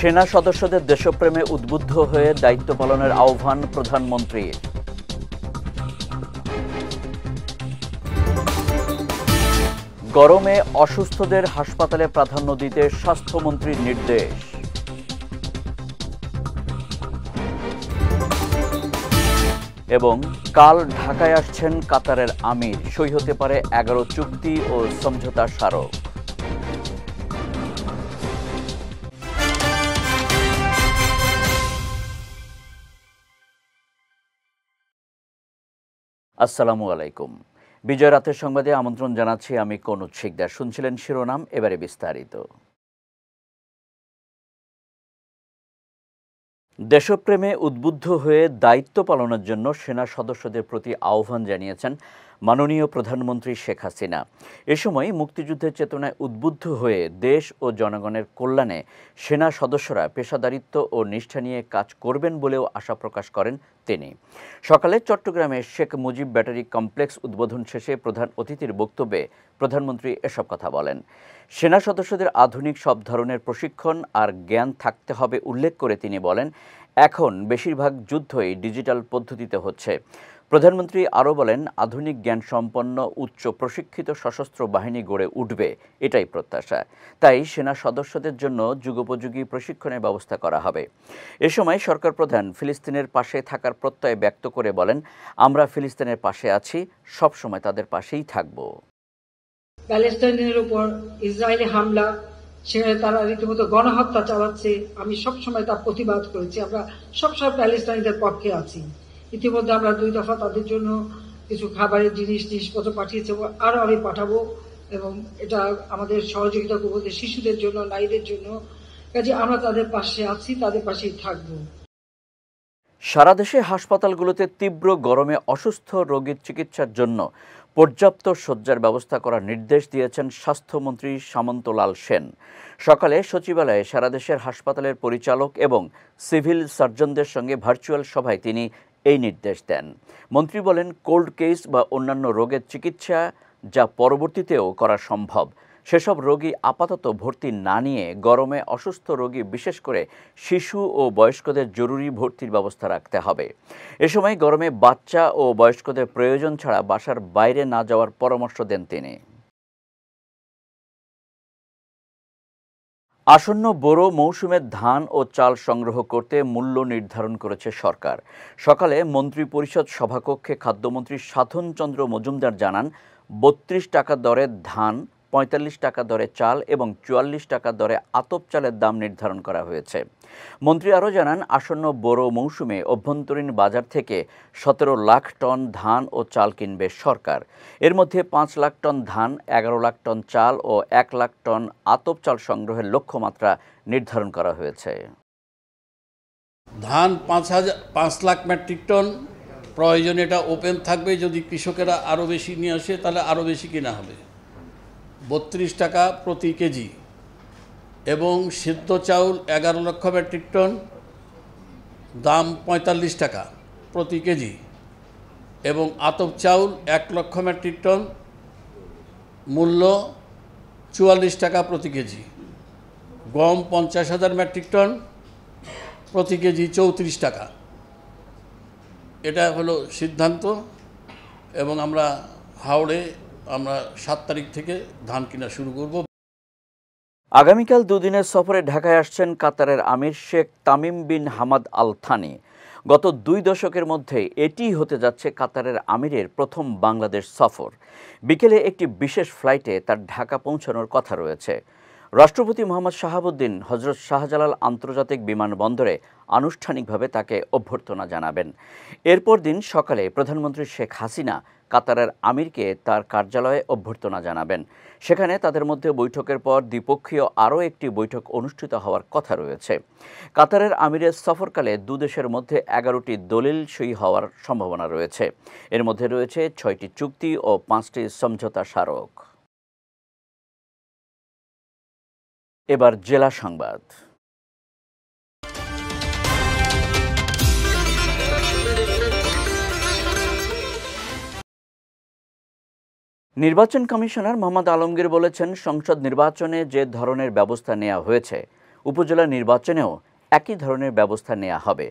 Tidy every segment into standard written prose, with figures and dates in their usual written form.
সেনা সদস্যদের দেশপ্রেমে উদ্বুদ্ধ হয়ে দায়িত্ব পালনের আহ্বান প্রধানমন্ত্রীর। গরমে অসুস্থদের হাসপাতালে প্রাধান্য দিতে স্বাস্থ্যমন্ত্রীর নির্দেশ। এবং কাল ঢাকায় আসছেন কাতারের আমির, সই হতে পারে 11 চুক্তি ও সমঝোতা স্মারক। আসসালামু আলাইকুম। বিজয় রাতের সংবাদে আমন্ত্রণ জানাচ্ছি আমি কনুজ শিকদার। শুনছিলেন শিরোনাম, এবারে বিস্তারিত। দেশপ্রেমে উদ্বুদ্ধ হয়ে দায়িত্ব পালনের জন্য সেনা সদস্যদের প্রতি আহ্বান জানিয়েছেন মাননীয় প্রধানমন্ত্রী শেখ হাসিনা। এ সময় মুক্তিযুদ্ধের চেতনায় উদ্বুদ্ধ হয়ে দেশ ও জনগণের কল্যাণে সেনা সদস্যরা পেশাদারিত্ব ও নিষ্ঠা নিয়ে কাজ করবেন বলেও আশা প্রকাশ করেন তিনি। সকালে চট্টগ্রামে শেখ মুজিব ব্যাটারি কমপ্লেক্স উদ্বোধন শেষে প্রধান অতিথির বক্তব্যে প্রধানমন্ত্রী এসব কথা বলেন। সেনা সদস্যদের আধুনিক সব ধরনের প্রশিক্ষণ আর জ্ঞান থাকতে হবে উল্লেখ করে তিনি বলেন, এখন বেশিরভাগ যুদ্ধই ডিজিটাল পদ্ধতিতে হচ্ছে। প্রধানমন্ত্রী আরও বলেন, আধুনিক জ্ঞান সম্পন্ন উচ্চ প্রশিক্ষিত সশস্ত্র বাহিনী গড়ে উঠবে, এটাই প্রত্যাশা। তাই সেনা সদস্যদের জন্য যুগোপযোগী প্রশিক্ষণের ব্যবস্থা করা হবে। এ সময় সরকার প্রধান ফিলিস্তিনের পাশে থাকার প্রত্যয় ব্যক্ত করে বলেন, আমরা ফিলিস্তিনের পাশে আছি, সবসময় তাদের পাশেই থাকব। প্যালেস্টাইনের উপর ইসরায়েলি হামলা, সেখানে তারা রীতিমতো গণহত্যা চালাচ্ছে, আমি সবসময় তার প্রতিবাদ করেছি। আমরা সবসময় প্যালেস্টাইনদের পক্ষে আছি। ইতিমধ্যে আমরা 2 দফা তাদের জন্য কিছু খাবারের জিনিসপত্র পাঠিয়েছি এবং আরো আমি পাঠাবো, এবং এটা আমাদের সহযোগিতা করবো শিশুদের জন্য, নারীদের জন্য। কাজে আমরা তাদের পাশে আছি, তাদের পাশেই থাকবো। সারা দেশে হাসপাতালগুলোতে তীব্র গরমে অসুস্থ রোগীর চিকিৎসার জন্য পর্যাপ্ত শয্যার ব্যবস্থা করার নির্দেশ দিয়েছেন স্বাস্থ্যমন্ত্রী সামন্তলাল সেন। সকালে সচিবালয়ে সারা দেশের হাসপাতালের পরিচালক এবং সিভিল সার্জনদের সঙ্গে ভার্চুয়াল সভায় তিনি এই নির্দেশ দেন। মন্ত্রী বলেন, কোল্ড কেস বা অন্যান্য রোগের চিকিৎসা যা পরবর্তীতেও করা সম্ভব, সেসব রোগী আপাতত ভর্তি না নিয়ে গরমে অসুস্থ রোগী, বিশেষ করে শিশু ও বয়স্কদের জরুরি ভর্তির ব্যবস্থা রাখতে হবে। এ সময় গরমে বাচ্চা ও বয়স্কদের প্রয়োজন ছাড়া বাসার বাইরে না যাওয়ার পরামর্শ দেন তিনি। আসন্ন বোরো মৌসুমের ধান ও চাল সংগ্রহ করতে মূল্য নির্ধারণ করেছে সরকার। সকালে মন্ত্রী পরিষদ সভাকক্ষে খাদ্যমন্ত্রী সাধন চন্দ্র মজুমদার জানান, 32 টাকা দরে ধান, 45 টাকা দরে চাল এবং 44 টাকা দরে আতপ চালের দাম নির্ধারণ করা হয়েছে। মন্ত্রী আরও জানান, আসন্ন বোরো মৌসুমে অভ্যন্তরীণ বাজার থেকে 17 লাখ টন ধান ও চাল কিনবে সরকার। এর মধ্যে 5 লাখ টন ধান, 11 লাখ টন চাল ও 1 লাখ টন আতপ চাল সংগ্রহের লক্ষ্যমাত্রা নির্ধারণ করা হয়েছে। ধান 5 লাখ মেট্রিক টন প্রয়োজন, এটা ওপেন থাকবে। যদি কৃষকেরা আরও বেশি নিয়ে আসে তাহলে আরও বেশি কেনা হবে। 32 টাকা প্রতি কেজি। এবং সিদ্ধ চাউল 11 লক্ষ মেট্রিক টন, দাম 45 টাকা প্রতি কেজি। এবং আতপ চাউল 1 লক্ষ মেট্রিক টন, মূল্য 44 টাকা প্রতি কেজি। গম 50,000 মেট্রিক টন, প্রতি কেজি 34 টাকা। এটা হলো সিদ্ধান্ত। এবং আমরা হাওড়ে 7 তারিখ থেকে ধান কেনা শুরু করব। আগামীকাল 2 দিনের সফরে ঢাকায় আসছেন কাতারের আমির Sheikh Tamim bin Hamad Al Thani. গত 2 দশকের মধ্যে এটিই হতে যাচ্ছে কাতারের আমিরের প্রথম বাংলাদেশ সফর। বিকেলে একটি বিশেষ ফ্লাইটে তার ঢাকা পৌঁছানোর কথা রয়েছে। রাষ্ট্রপতি মোহাম্মদ শাহাবুদ্দিন হজরত শাহজালাল আন্তর্জাতিক বিমানবন্দরে আনুষ্ঠানিকভাবে তাকে অভ্যর্থনা জানাবেন। এরপর দিন সকালে প্রধানমন্ত্রী শেখ হাসিনা কাতারের আমিরকে তার কার্যালয়ে অভ্যর্থনা জানাবেন। সেখানে তাদের মধ্যে বৈঠকের পর দ্বিপক্ষীয় আরও একটি বৈঠক অনুষ্ঠিত হওয়ার কথা রয়েছে। কাতারের আমিরের সফরকালে 2 দেশের মধ্যে 11টি দলিল সই হওয়ার সম্ভাবনা রয়েছে। এর মধ্যে রয়েছে 6টি চুক্তি ও 5টি সমঝোতা স্মারক। এবার জেলা সংবাদ। নির্বাচন কমিশনার মোহাম্মদ আলমগীর বলেছেন, সংসদ নির্বাচনে যে ধরনের ব্যবস্থা নেওয়া হয়েছে উপজেলা নির্বাচনেও একই ধরনের ব্যবস্থা নেওয়া হবে।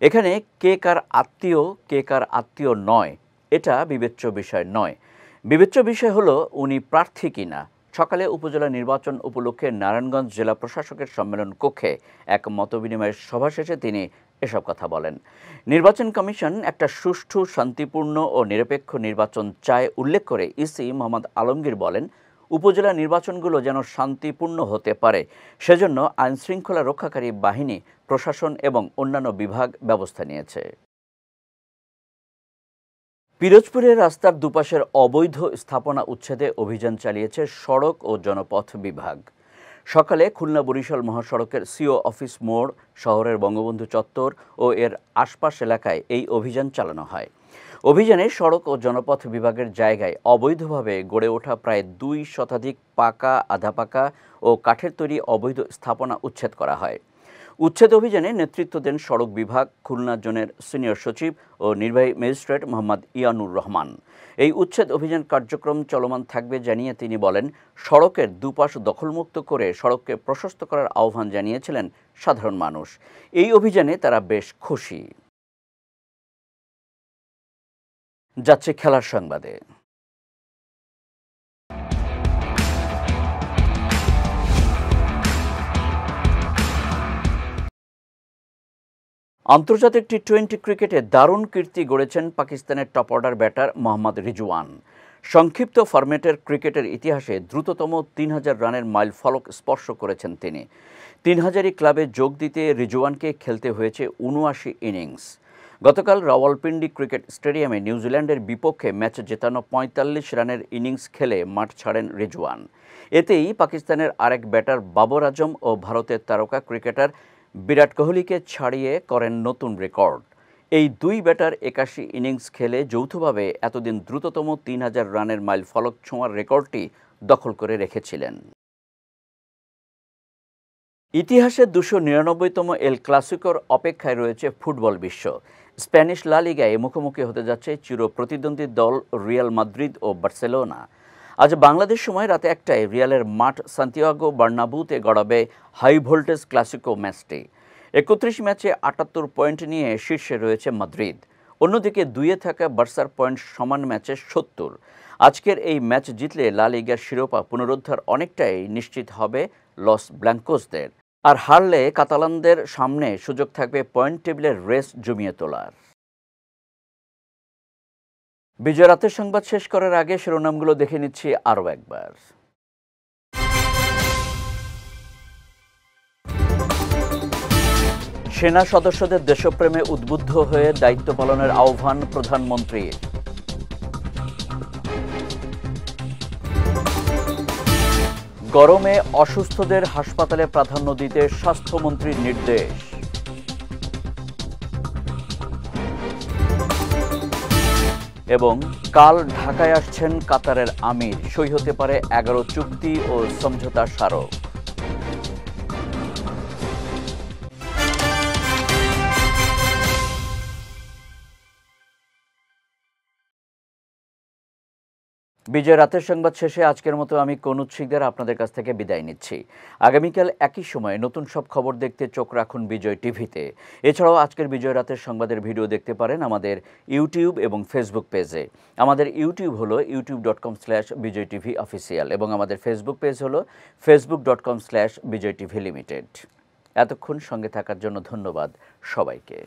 এখানে কে কার আত্মীয়, কে কার আত্মীয় নয়, এটা বিবেচ্য বিষয় নয়। বিবেচ্য বিষয় হলো উনি প্রার্থী কিনা। সকালে উপজেলা নির্বাচন উপলক্ষে নারায়ণগঞ্জ জেলা প্রশাসকের সম্মেলন কক্ষে এক মতবিনিময় সভা শেষে তিনি এসব কথা বলেন। নির্বাচন কমিশন একটা সুষ্ঠু, শান্তিপূর্ণ ও নিরপেক্ষ নির্বাচন চায় উল্লেখ করে ইসি মোহাম্মদ আলমগীর বলেন, উপজেলা নির্বাচনগুলো যেন শান্তিপূর্ণ হতে পারে সেজন্য আইনশৃঙ্খলা রক্ষাকারী বাহিনী, প্রশাসন এবং অন্যান্য বিভাগ ব্যবস্থা নিয়েছে। পিরোজপুরের রাস্তার দুপাশের অবৈধ স্থাপনা উচ্ছেদে অভিযান চালিয়েছে সড়ক ও জনপথ বিভাগ। সকালে খুলনা বরিশাল মহাসড়কের সিও অফিস মোড়, শহরের বঙ্গবন্ধু চত্বর ও এর আশপাশ এলাকায় এই অভিযান চালানো হয়। অভিযানে সড়ক ও জনপথ বিভাগের জায়গায় অবৈধভাবে গড়ে ওঠা প্রায় 2 শতাধিক পাকা, আধা পাকা ও কাঠের তৈরি অবৈধ স্থাপনা উচ্ছেদ করা হয়। উচ্ছেদ অভিযানে নেতৃত্ব দেন সড়ক বিভাগ খুলনা জোনের সিনিয়র সচিব ও নির্বাহী ম্যাজিস্ট্রেট মোহাম্মদ ইয়ানুর রহমান। এই উচ্ছেদ অভিযান কার্যক্রম চলমান থাকবে জানিয়ে তিনি বলেন, সড়কের দুপাশ দখলমুক্ত করে সড়ককে প্রশস্ত করার আহ্বান জানিয়েছিলেন সাধারণ মানুষ। এই অভিযানে তারা বেশ খুশি। যাচ্ছে খেলার সংবাদে। আন্তর্জাতিক টি-20 ক্রিকেটে দারুণ কীর্তি গড়েছেন পাকিস্তানের top order batter Mohammad Rizwan. সংক্ষিপ্ত ফরম্যাটের ক্রিকেটের ইতিহাসে দ্রুততম 3000 রানের মাইল ফলক স্পর্শ করেছেন তিনি। 3000ই ক্লাবে যোগ দিতে রিজওয়ানকে খেলতে হয়েছে 79 ইনিংস। গতকাল রাওয়ালপিন্ডি ক্রিকেট স্টেডিয়ামে নিউজিল্যান্ডের বিপক্ষে ম্যাচ জেতানো 45 রানের ইনিংস খেলে মাঠ ছাড়েন রিজওয়ান। এতেই পাকিস্তানের আরেক ব্যাটার বাবর আজম ও ভারতের তারকা ক্রিকেটার বিরাট কোহলিকে ছাড়িয়ে করেন নতুন রেকর্ড। এই দুই ব্যাটার 81 ইনিংস খেলে যৌথভাবে এতদিন দ্রুততম 3000 রানের মাইল ফলক ছোঁয়ার রেকর্ডটি দখল করে রেখেছিলেন। ইতিহাসের 299তম এল ক্লাসিকোর অপেক্ষায় রয়েছে ফুটবল বিশ্ব। স্প্যানিশ লা লিগায় মুখোমুখি হতে যাচ্ছে চির প্রতিদ্বন্দ্বী দল রিয়াল মাদ্রিদ ও বার্সেলোনা। আজ বাংলাদেশ সময় রাতে 1টায় রিয়ালের মাঠ সান্তিয়াগো বার্নাব্যুতে গড়াবে হাই ভোল্টেজ ক্লাসিকো ম্যাচটি। 31 ম্যাচে 78 পয়েন্ট নিয়ে শীর্ষে রয়েছে মাদ্রিদ। অন্যদিকে 2-এ থাকা বার্সার পয়েন্ট সমান ম্যাচে 70। আজকের এই ম্যাচ জিতলে লা লিগার শিরোপা পুনরুদ্ধার অনেকটাই নিশ্চিত হবে লস ব্ল্যাঙ্কোসদের। আর হারলে কাতালানদের সামনে সুযোগ থাকবে পয়েন্ট টেবিলের রেস জমিয়ে তোলার। বিজয় রাতের সংবাদ শেষ করার আগে শিরোনামগুলো দেখে নিচ্ছি আরও একবার। সেনা সদস্যদের দেশপ্রেমে উদ্বুদ্ধ হয়ে দায়িত্ব পালনের আহ্বান প্রধানমন্ত্রীর। গরমে অসুস্থদের হাসপাতালে প্রাধান্য দিতে স্বাস্থ্যমন্ত্রীর নির্দেশ। এবং কাল ঢাকায় আসছেন কাতারের আমির, সই হতে পারে 11 চুক্তি ও সমঝোতা স্মারক। বিজয় রাতের সংবাদ শেষে আজকের মতো আমি কনুজ শিকদার আপনাদের কাছ থেকে বিদায় নিচ্ছি। আগামীকাল একই সময়ে নতুন সব খবর দেখতে চোখ রাখুন বিজয় টিভিতে। এছাড়াও আজকের বিজয় রাতের সংবাদের ভিডিও দেখতে পারেন আমাদের ইউটিউব এবং ফেসবুক পেজে। আমাদের ইউটিউব হলো youtube.com/BijayTVOfficial এবং আমাদের ফেসবুক পেজ হলো facebook.com/BijayTVLimited। এতক্ষণ সঙ্গে থাকার জন্য ধন্যবাদ সবাইকে।